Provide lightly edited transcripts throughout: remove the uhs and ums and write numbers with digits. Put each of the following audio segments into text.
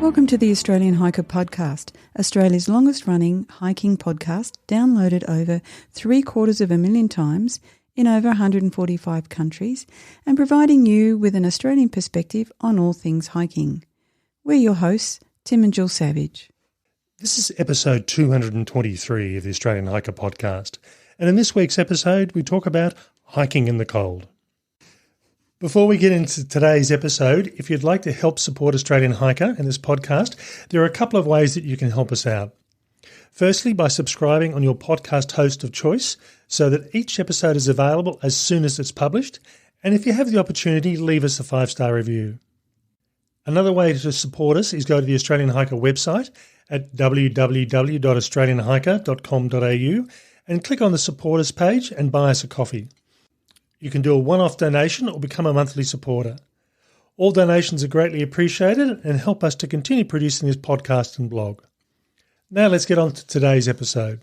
Welcome to the Australian Hiker Podcast, Australia's longest running hiking podcast, downloaded over 750,000 times in over 145 countries and providing you with an Australian perspective on all things hiking. We're your hosts, Tim and Jill Savage. This is episode 223 of the Australian Hiker Podcast, and in this week's episode we talk about hiking in the cold. Before we get into today's episode, if you'd like to help support Australian Hiker and this podcast, there are a couple of ways that you can help us out. Firstly, by subscribing on your podcast host of choice so that each episode is available as soon as it's published, and if you have the opportunity, leave us a 5-star review. Another way to support us is go to the Australian Hiker website at www.australianhiker.com.au and click on the supporters page and buy us a coffee. You can do a one-off donation or become a monthly supporter. All donations are greatly appreciated and help us to continue producing this podcast and blog. Now let's get on to today's episode.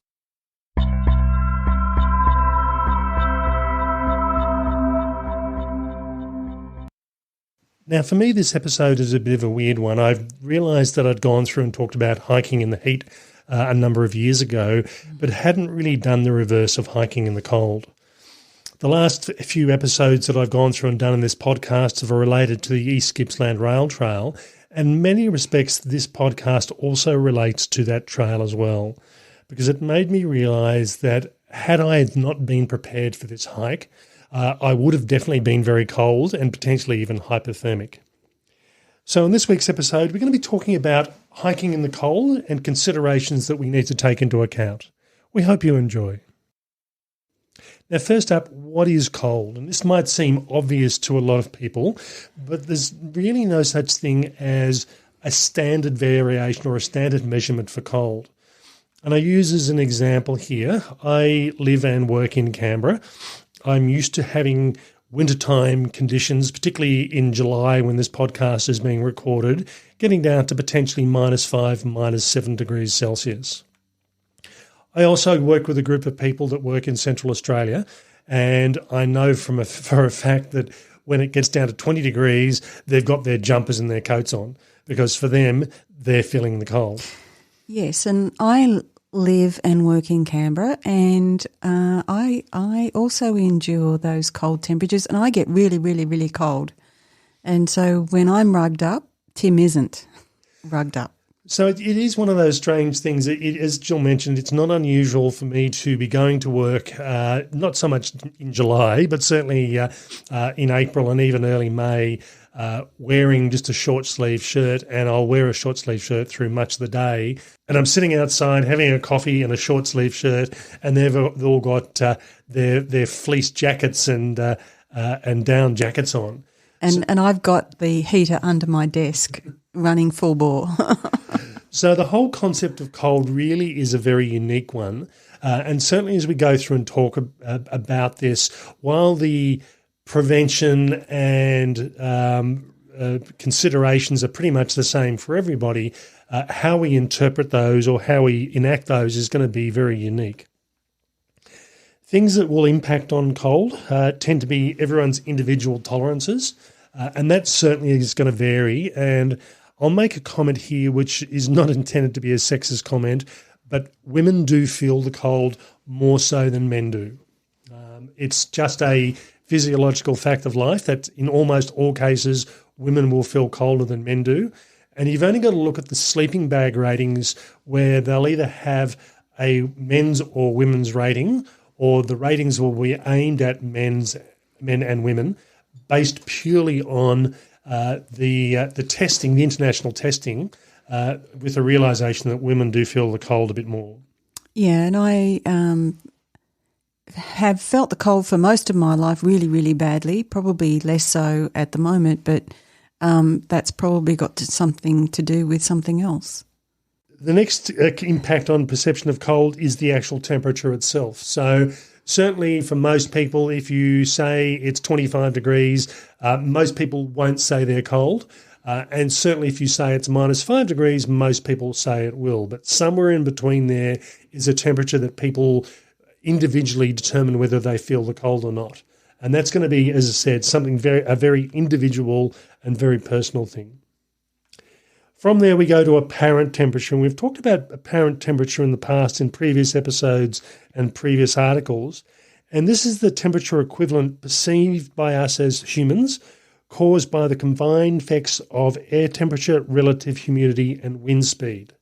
Now for me, this episode is a bit of a weird one. I've realised that I'd gone through and talked about hiking in the heat a number of years ago, but hadn't really done the reverse of hiking in the cold. The last few episodes that I've gone through and done in this podcast are related to the East Gippsland Rail Trail, and in many respects this podcast also relates to that trail as well, because it made me realise that had I not been prepared for this hike, I would have definitely been very cold and potentially even hypothermic. So in this week's episode, we're going to be talking about hiking in the cold and considerations that we need to take into account. We hope you enjoy. Now, first up, what is cold? And this might seem obvious to a lot of people, but there's really no such thing as a standard variation or a standard measurement for cold. And I use as an example here, I live and work in Canberra. I'm used to having wintertime conditions, particularly in July when this podcast is being recorded, getting down to potentially -5, -7 degrees Celsius. I also work with a group of people that work in Central Australia, and I know for a fact that when it gets down to 20 degrees, they've got their jumpers and their coats on, because for them, they're feeling the cold. Yes, and I live and work in Canberra, and I also endure those cold temperatures, and I get really, really, really cold. And so when I'm rugged up, Tim isn't rugged up. So it is one of those strange things. As Jill mentioned, it's not unusual for me to be going to work, not so much in July, but certainly in April and even early May, wearing just a short sleeve shirt, and I'll wear a short sleeve shirt through much of the day. And I'm sitting outside having a coffee in a short sleeve shirt, and they've all got their fleece jackets and down jackets on. And I've got the heater under my desk running full bore. So the whole concept of cold really is a very unique one. And certainly as we go through and talk about this, while the prevention and considerations are pretty much the same for everybody, how we interpret those or how we enact those is going to be very unique. Things that will impact on cold tend to be everyone's individual tolerances, and that certainly is going to vary. And I'll make a comment here which is not intended to be a sexist comment, but women do feel the cold more so than men do. It's just a physiological fact of life that in almost all cases women will feel colder than men do. And you've only got to look at the sleeping bag ratings where they'll either have a men's or women's rating, or the ratings will be aimed at men and women based purely on the testing, the international testing, with the realisation that women do feel the cold a bit more. Yeah, and I have felt the cold for most of my life really, really badly, probably less so at the moment, but that's probably got something to do with something else. The next impact on perception of cold is the actual temperature itself. So certainly for most people, if you say it's 25 degrees, most people won't say they're cold. And certainly if you say it's -5 degrees, most people say it will. But somewhere in between there is a temperature that people individually determine whether they feel the cold or not. And that's going to be, as I said, something a very individual and very personal thing. From there, we go to apparent temperature. And we've talked about apparent temperature in the past in previous episodes and previous articles. And this is the temperature equivalent perceived by us as humans, caused by the combined effects of air temperature, relative humidity, and wind speed.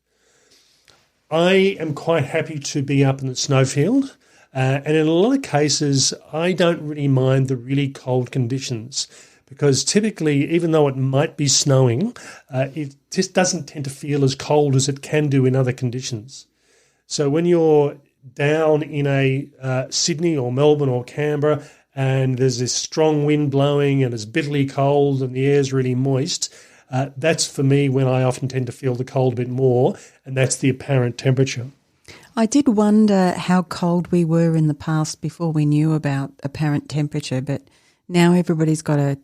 I am quite happy to be up in the snowfield, and in a lot of cases, I don't really mind the really cold conditions, because typically, even though it might be snowing, it just doesn't tend to feel as cold as it can do in other conditions. So when you're down in a Sydney or Melbourne or Canberra, and there's this strong wind blowing and it's bitterly cold and the air's really moist, that's for me when I often tend to feel the cold a bit more, and that's the apparent temperature. I did wonder how cold we were in the past before we knew about apparent temperature, but now everybody's got a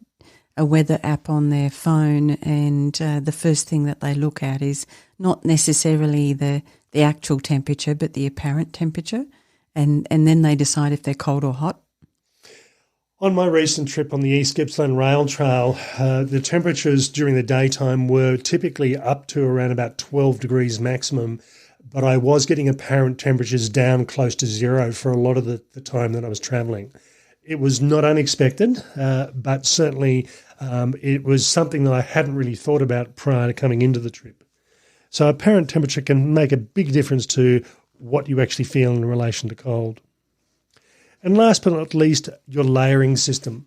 weather app on their phone, and the first thing that they look at is not necessarily the actual temperature but the apparent temperature, and then they decide if they're cold or hot. On my recent trip on the East Gippsland Rail Trail, the temperatures during the daytime were typically up to around about 12 degrees maximum, but I was getting apparent temperatures down close to zero for a lot of the time that I was travelling. It was not unexpected, but certainly it was something that I hadn't really thought about prior to coming into the trip. So apparent temperature can make a big difference to what you actually feel in relation to cold. And last but not least, your layering system.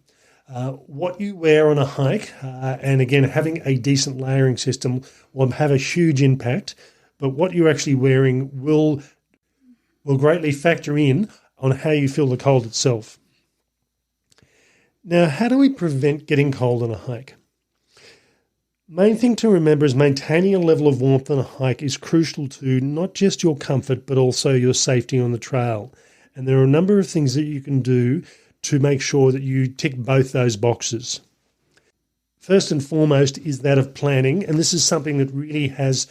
What you wear on a hike, and again, having a decent layering system will have a huge impact, but what you're actually wearing will greatly factor in on how you feel the cold itself. Now, how do we prevent getting cold on a hike? Main thing to remember is maintaining a level of warmth on a hike is crucial to not just your comfort, but also your safety on the trail. And there are a number of things that you can do to make sure that you tick both those boxes. First and foremost is that of planning, and this is something that really has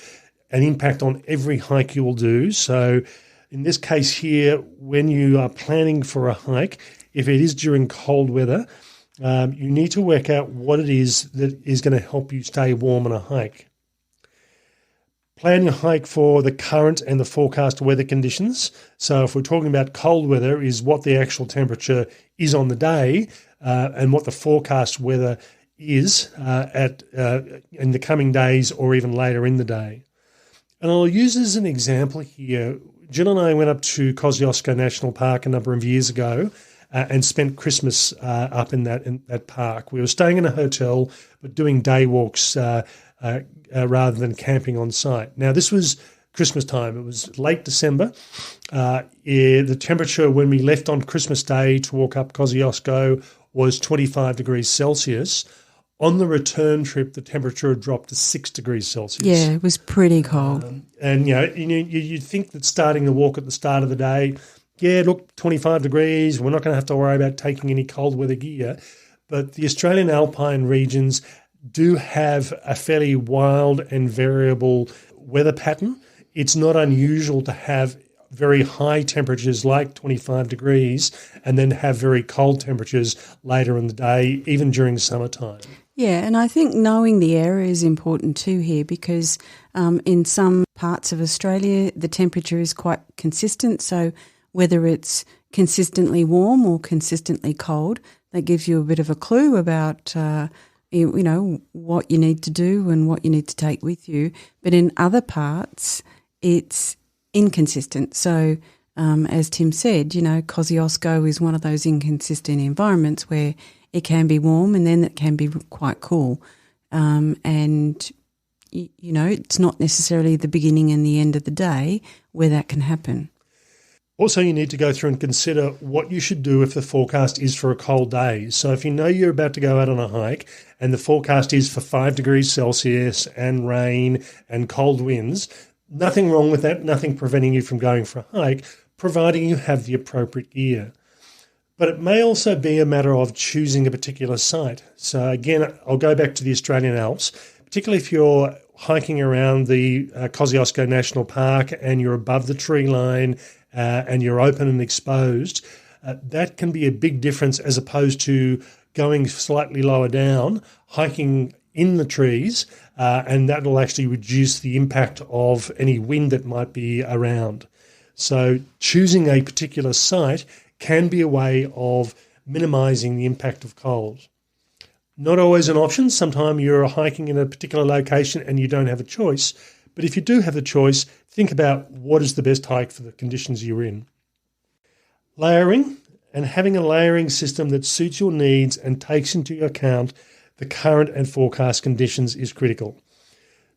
an impact on every hike you will do. So in this case here, when you are planning for a hike, if it is during cold weather, you need to work out what it is that is going to help you stay warm on a hike. Plan your hike for the current and the forecast weather conditions. So if we're talking about cold weather, is what the actual temperature is on the day, and what the forecast weather is in the coming days or even later in the day. And I'll use as an example here, Jill and I went up to Kosciuszko National Park a number of years ago and spent Christmas up in that park. We were staying in a hotel but doing day walks rather than camping on site. Now, this was Christmas time. It was late December. The temperature when we left on Christmas Day to walk up Kosciuszko was 25 degrees Celsius. On the return trip, the temperature had dropped to 6 degrees Celsius. Yeah, it was pretty cold. And, you'd think that starting the walk at the start of the day, yeah, look, 25 degrees, we're not going to have to worry about taking any cold weather gear. But the Australian alpine regions do have a fairly wild and variable weather pattern. It's not unusual to have very high temperatures like 25 degrees and then have very cold temperatures later in the day, even during summertime. Yeah, and I think knowing the area is important too here, because in some parts of Australia the temperature is quite consistent. So whether it's consistently warm or consistently cold, that gives you a bit of a clue about what you need to do and what you need to take with you. But in other parts, it's inconsistent. So as Tim said, Kosciuszko is one of those inconsistent environments where it can be warm and then it can be quite cool. It's not necessarily the beginning and the end of the day where that can happen. Also, you need to go through and consider what you should do if the forecast is for a cold day. So if you know you're about to go out on a hike and the forecast is for 5 degrees Celsius and rain and cold winds, nothing wrong with that, nothing preventing you from going for a hike, providing you have the appropriate gear. But it may also be a matter of choosing a particular site. So again, I'll go back to the Australian Alps, particularly if you're hiking around the Kosciuszko National Park and you're above the tree line and you're open and exposed. That can be a big difference as opposed to going slightly lower down, hiking in the trees, and that will actually reduce the impact of any wind that might be around. So choosing a particular site can be a way of minimising the impact of cold. Not always an option. Sometimes you're hiking in a particular location and you don't have a choice. But if you do have a choice, think about what is the best hike for the conditions you're in. Layering, and having a layering system that suits your needs and takes into account the current and forecast conditions is critical.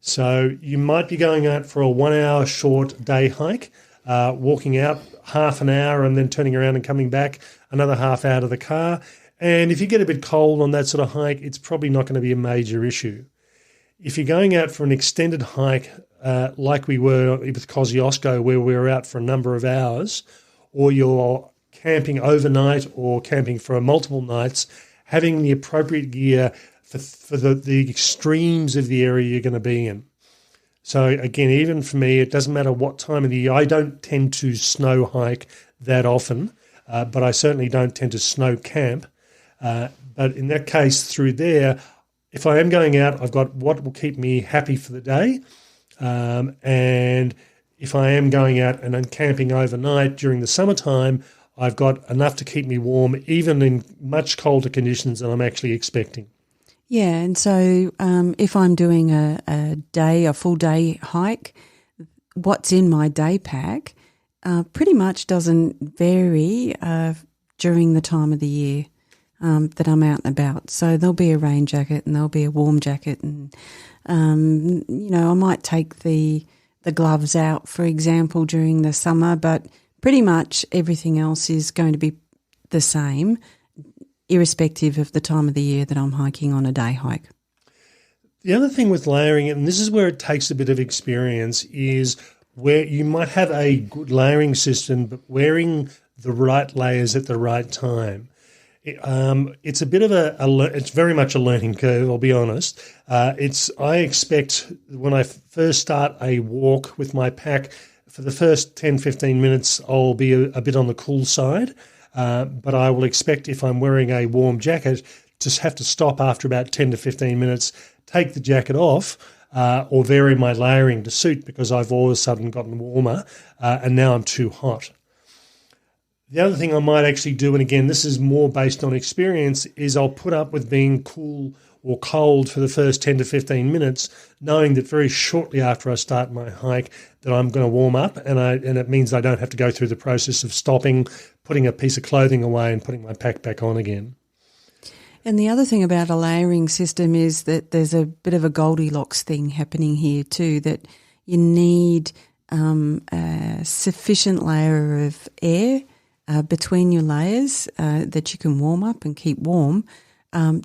So you might be going out for a 1 hour short day hike, walking out half an hour and then turning around and coming back another half out of the car. And if you get a bit cold on that sort of hike, it's probably not going to be a major issue. If you're going out for an extended hike, like we were with Kosciuszko, where we were out for a number of hours, or you're camping overnight or camping for multiple nights, having the appropriate gear for the extremes of the area you're going to be in. So again, even for me, it doesn't matter what time of the year. I don't tend to snow hike that often, but I certainly don't tend to snow camp. But in that case, through there, if I am going out, I've got what will keep me happy for the day. And if I am going out and I'm camping overnight during the summertime, I've got enough to keep me warm, even in much colder conditions than I'm actually expecting. Yeah, and so if I'm doing a full day hike, what's in my day pack pretty much doesn't vary during the time of the year that I'm out and about. So there'll be a rain jacket and there'll be a warm jacket, and I might take the gloves out, for example, during the summer, but pretty much everything else is going to be the same, irrespective of the time of the year that I'm hiking on a day hike. The other thing with layering, and this is where it takes a bit of experience, is where you might have a good layering system, but wearing the right layers at the right time. It's a bit of it's very much a learning curve, I'll be honest. I expect when I first start a walk with my pack, for the first 10, 15 minutes, I'll be a bit on the cool side. But I will expect, if I'm wearing a warm jacket, to have to stop after about 10 to 15 minutes, take the jacket off, or vary my layering to suit, because I've all of a sudden gotten warmer and now I'm too hot. The other thing I might actually do, and again, this is more based on experience, is I'll put up with being cool or cold for the first 10 to 15 minutes, knowing that very shortly after I start my hike that I'm going to warm up, and it means I don't have to go through the process of stopping, putting a piece of clothing away and putting my pack back on again. And the other thing about a layering system is that there's a bit of a Goldilocks thing happening here too, that you need a sufficient layer of air between your layers that you can warm up and keep warm.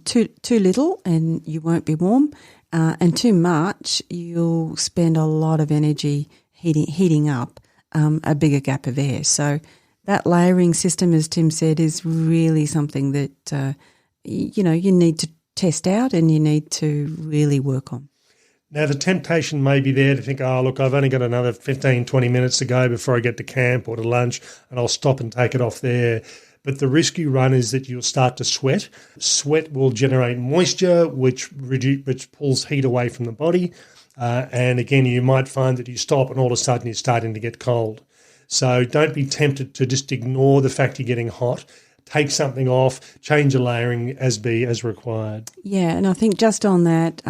Too little and you won't be warm, and too much, you'll spend a lot of energy heating up a bigger gap of air. So that layering system, as Tim said, is really something that you need to test out and you need to really work on. Now, the temptation may be there to think, oh, look, I've only got another 15, 20 minutes to go before I get to camp or to lunch, and I'll stop and take it off there. But the risk you run is that you'll start to sweat. Sweat will generate moisture, which pulls heat away from the body. And again, you might find that you stop and all of a sudden you're starting to get cold. So don't be tempted to just ignore the fact you're getting hot. Take something off, change your layering as required. Yeah, and I think just on that,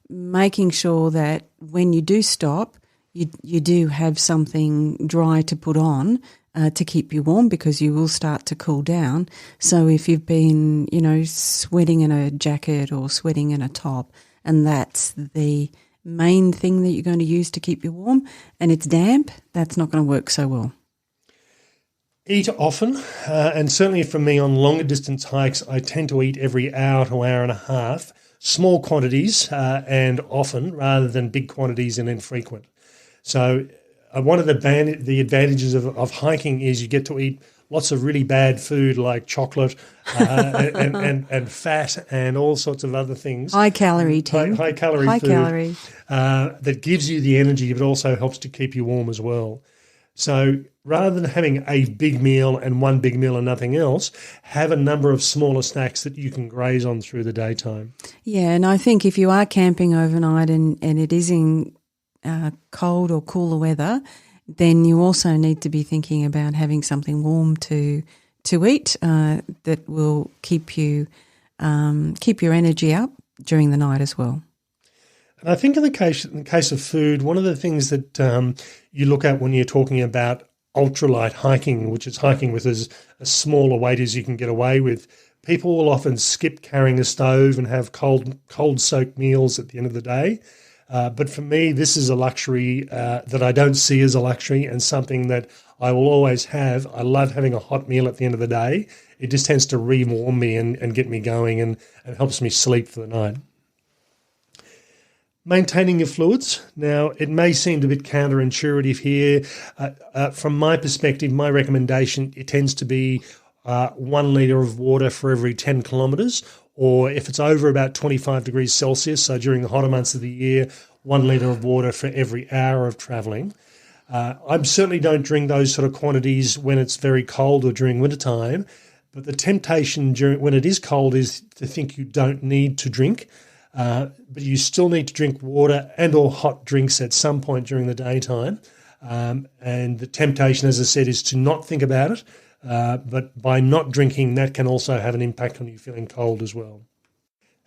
making sure that when you do stop, you do have something dry to put on to keep you warm, because you will start to cool down. So if you've been, sweating in a jacket or sweating in a top, and that's the main thing that you're going to use to keep you warm, and it's damp, that's not going to work so well. Eat often, and certainly for me on longer distance hikes, I tend to eat every hour to hour and a half, small quantities and often, rather than big quantities and infrequent. So one of the advantages of hiking is you get to eat lots of really bad food like chocolate and fat and all sorts of other things. High calorie, Tim. High calorie food. Calorie. That gives you the energy, but also helps to keep you warm as well. So rather than having a big meal and one big meal and nothing else, have a number of smaller snacks that you can graze on through the daytime. Yeah, and I think if you are camping overnight and it is in cold or cooler weather, then you also need to be thinking about having something warm to eat that will keep your energy up during the night as well. And I think in the case of food, one of the things that you look at when you're talking about ultralight hiking, which is hiking with as small a weight as you can get away with, people will often skip carrying a stove and have cold soaked meals at the end of the day. But for me, this is a luxury that I don't see as a luxury and something that I will always have. I love having a hot meal at the end of the day. It just tends to re-warm me and get me going and helps me sleep for the night. Maintaining your fluids. Now, it may seem a bit counterintuitive here. From my perspective, my recommendation, it tends to be 1 litre of water for every 10 kilometres, or if it's over about 25 degrees Celsius, so during the hotter months of the year, 1 litre of water for every hour of travelling. I certainly don't drink those sort of quantities when it's very cold or during wintertime, but the temptation when it is cold is to think you don't need to drink. But you still need to drink water and or hot drinks at some point during the daytime. And the temptation, as I said, is to not think about it. But by not drinking, that can also have an impact on you feeling cold as well.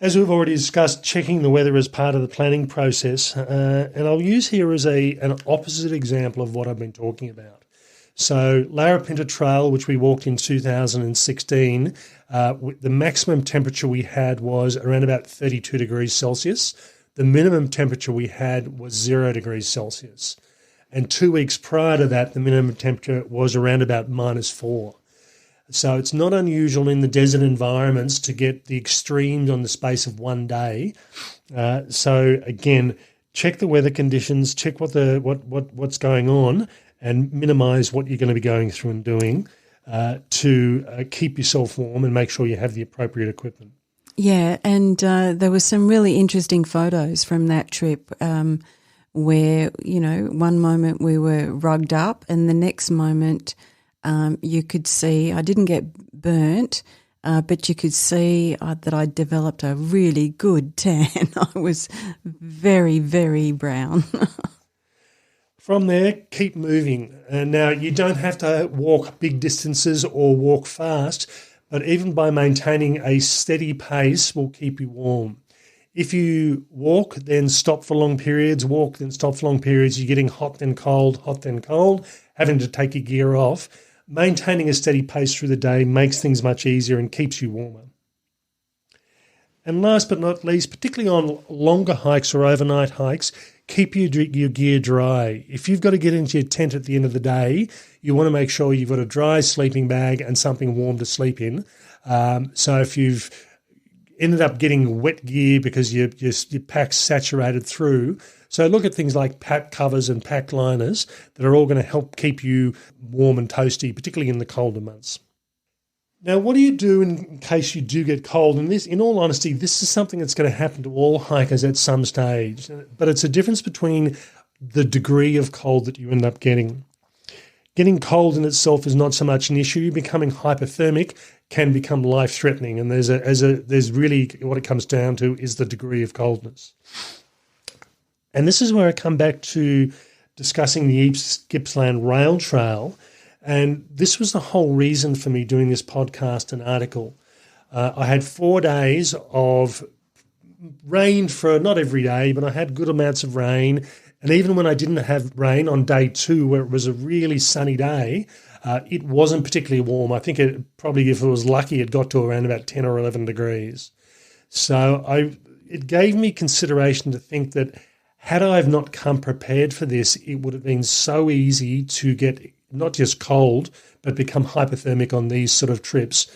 As we've already discussed, checking the weather is part of the planning process. And I'll use here as an opposite example of what I've been talking about. So Larapinta Trail, which we walked in 2016, the maximum temperature we had was around about 32 degrees Celsius. The minimum temperature we had was 0 degrees Celsius. And 2 weeks prior to that, the minimum temperature was around about -4. So it's not unusual in the desert environments to get the extremes on the space of one day. So again, check the weather conditions, check what's going on, and minimise what you're going to be going through and doing to keep yourself warm and make sure you have the appropriate equipment. Yeah, and there were some really interesting photos from that trip where, one moment we were rugged up and the next moment you could see, I didn't get burnt, but you could see that I developed a really good tan. I was very, very brown. From there, keep moving. And now you don't have to walk big distances or walk fast, but even by maintaining a steady pace will keep you warm. If you walk, then stop for long periods, walk, then stop for long periods, you're getting hot, then cold, having to take your gear off. Maintaining a steady pace through the day makes things much easier and keeps you warmer. And last but not least, particularly on longer hikes or overnight hikes, keep your gear dry. If you've got to get into your tent at the end of the day, you want to make sure you've got a dry sleeping bag and something warm to sleep in. So if you've ended up getting wet gear because your pack's saturated through, so look at things like pack covers and pack liners that are all going to help keep you warm and toasty, particularly in the colder months. Now, what do you do in case you do get cold? And this, in all honesty, this is something that's going to happen to all hikers at some stage. But it's a difference between the degree of cold that you end up getting. Getting cold in itself is not so much an issue. Becoming hypothermic can become life-threatening. And there's really what it comes down to is the degree of coldness. And this is where I come back to discussing the East Gippsland Rail Trail. And this was the whole reason for me doing this podcast and article. I had 4 days of rain for not every day, but I had good amounts of rain. And even when I didn't have rain on day 2, where it was a really sunny day, it wasn't particularly warm. I think it probably, if it was lucky, it got to around about 10 or 11 degrees. So it gave me consideration to think that had I have not come prepared for this, it would have been so easy to get not just cold, but become hypothermic on these sort of trips.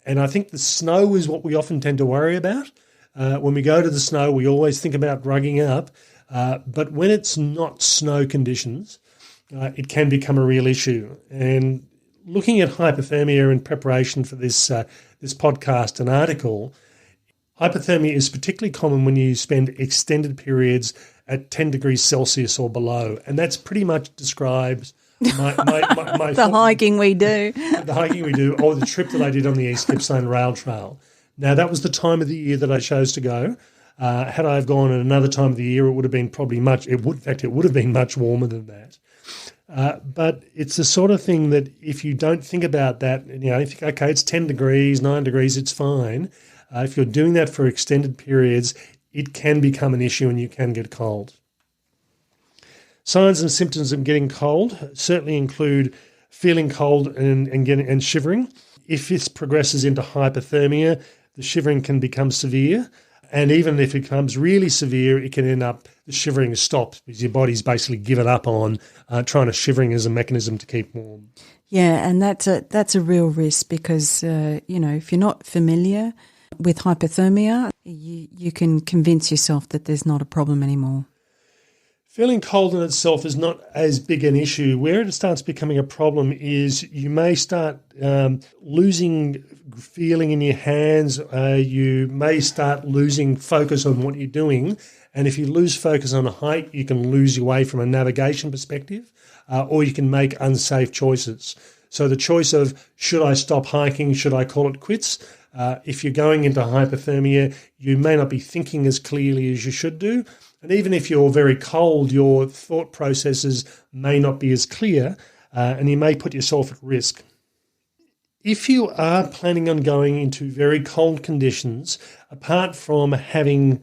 And I think the snow is what we often tend to worry about. When we go to the snow, we always think about rugging up. But when it's not snow conditions, it can become a real issue. And looking at hypothermia in preparation for this podcast and article, hypothermia is particularly common when you spend extended periods at 10 degrees Celsius or below. And that's pretty much describes The hiking we do. The hiking we do, or the trip that I did on the East Gippsland Rail Trail. Now, that was the time of the year that I chose to go. Had I have gone at another time of the year, it would have been probably it would have been much warmer than that. But it's the sort of thing that if you don't think about that, you think, okay, it's 10 degrees, 9 degrees, it's fine. If you're doing that for extended periods, it can become an issue and you can get cold. Signs and symptoms of getting cold certainly include feeling cold and shivering. If this progresses into hypothermia, the shivering can become severe. And even if it becomes really severe, it can end up the shivering stops because your body's basically given up on trying to shivering as a mechanism to keep warm. Yeah, and that's a real risk because, if you're not familiar with hypothermia, you can convince yourself that there's not a problem anymore. Feeling cold in itself is not as big an issue. Where it starts becoming a problem is you may start losing feeling in your hands. You may start losing focus on what you're doing. And if you lose focus on a hike, you can lose your way from a navigation perspective, or you can make unsafe choices. So the choice of should I stop hiking, should I call it quits? If you're going into hypothermia, you may not be thinking as clearly as you should do. And even if you're very cold, your thought processes may not be as clear, and you may put yourself at risk. If you are planning on going into very cold conditions, apart from having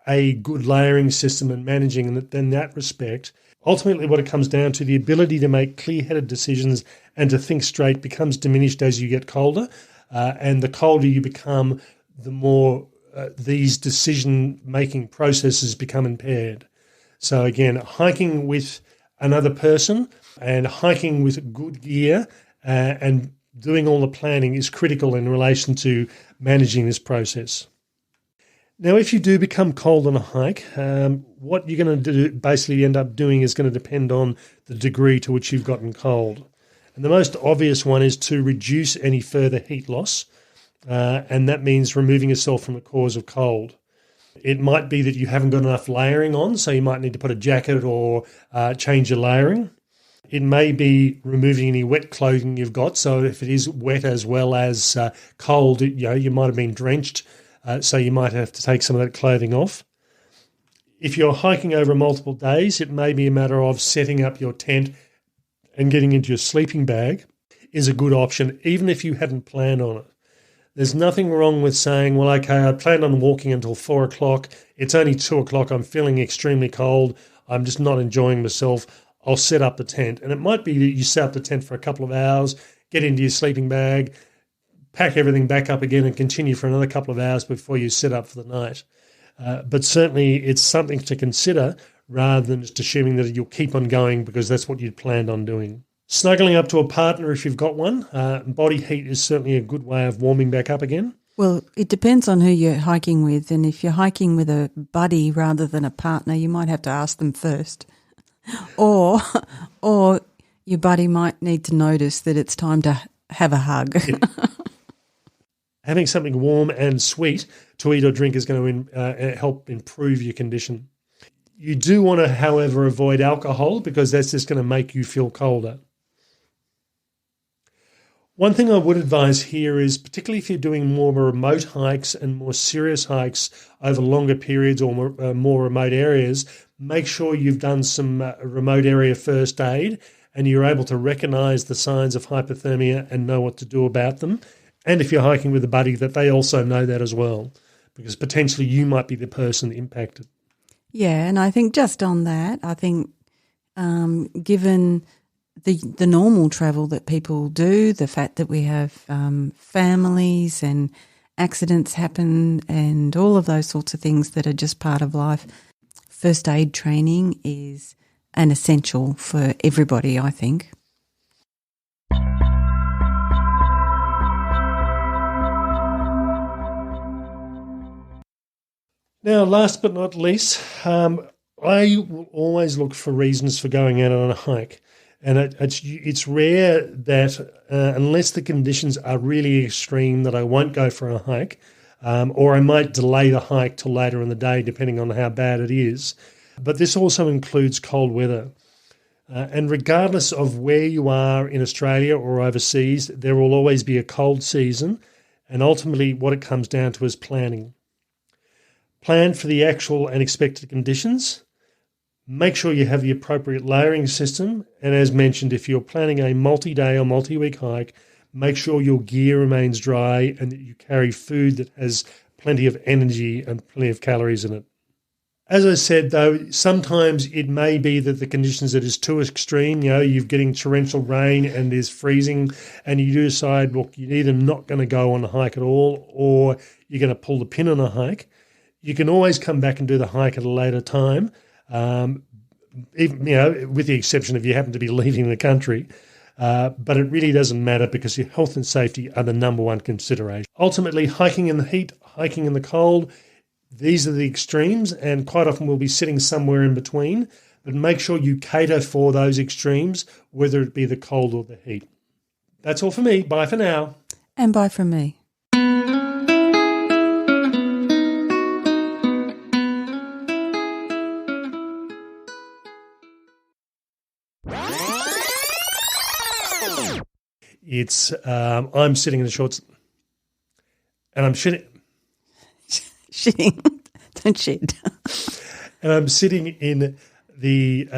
a good layering system and managing it in that respect, ultimately what it comes down to, the ability to make clear-headed decisions and to think straight becomes diminished as you get colder, and the colder you become, the more these decision-making processes become impaired. So again, hiking with another person and hiking with good gear and doing all the planning is critical in relation to managing this process. Now, if you do become cold on a hike, what you're going to do, basically end up doing is going to depend on the degree to which you've gotten cold. And the most obvious one is to reduce any further heat loss. And that means removing yourself from the cause of cold. It might be that you haven't got enough layering on, so you might need to put a jacket or change your layering. It may be removing any wet clothing you've got, so if it is wet as well as cold, you might have been drenched, so you might have to take some of that clothing off. If you're hiking over multiple days, it may be a matter of setting up your tent and getting into your sleeping bag is a good option, even if you hadn't planned on it. There's nothing wrong with saying, well, okay, I planned on walking until 4 o'clock. It's only 2 o'clock. I'm feeling extremely cold. I'm just not enjoying myself. I'll set up the tent. And it might be that you set up the tent for a couple of hours, get into your sleeping bag, pack everything back up again and continue for another couple of hours before you set up for the night. But certainly it's something to consider rather than just assuming that you'll keep on going because that's what you'd planned on doing. Snuggling up to a partner if you've got one. Body heat is certainly a good way of warming back up again. Well, it depends on who you're hiking with. And if you're hiking with a buddy rather than a partner, you might have to ask them first. Or your buddy might need to notice that it's time to have a hug. Yeah. Having something warm and sweet to eat or drink is going to help improve your condition. You do want to, however, avoid alcohol because that's just going to make you feel colder. One thing I would advise here is, particularly if you're doing more remote hikes and more serious hikes over longer periods or more remote areas, make sure you've done some remote area first aid and you're able to recognise the signs of hypothermia and know what to do about them. And if you're hiking with a buddy, that they also know that as well, because potentially you might be the person impacted. Yeah, and I think just on that, I think given the normal travel that people do, the fact that we have families and accidents happen and all of those sorts of things that are just part of life, first aid training is an essential for everybody, I think. Now, last but not least, I will always look for reasons for going out on a hike. And it's rare that unless the conditions are really extreme that I won't go for a hike, or I might delay the hike till later in the day depending on how bad it is. But this also includes cold weather. And regardless of where you are in Australia or overseas, there will always be a cold season. And ultimately, what it comes down to is planning. Plan for the actual and expected conditions. Make sure you have the appropriate layering system. And as mentioned, if you're planning a multi-day or multi-week hike, make sure your gear remains dry and that you carry food that has plenty of energy and plenty of calories in it. As I said, though, sometimes it may be that the conditions that is too extreme, you're getting torrential rain and there's freezing, and you do decide, look, you're either not going to go on a hike at all or you're going to pull the pin on a hike. You can always come back and do the hike at a later time, even, with the exception if you happen to be leaving the country. But it really doesn't matter because your health and safety are the number one consideration. Ultimately, hiking in the heat, hiking in the cold, these are the extremes, and quite often we'll be sitting somewhere in between, but make sure you cater for those extremes, whether it be the cold or the heat. That's all for me. Bye for now. And bye from me. It's I'm sitting in the shorts, and I'm shitting. Shitting. Don't shit. And I'm sitting in the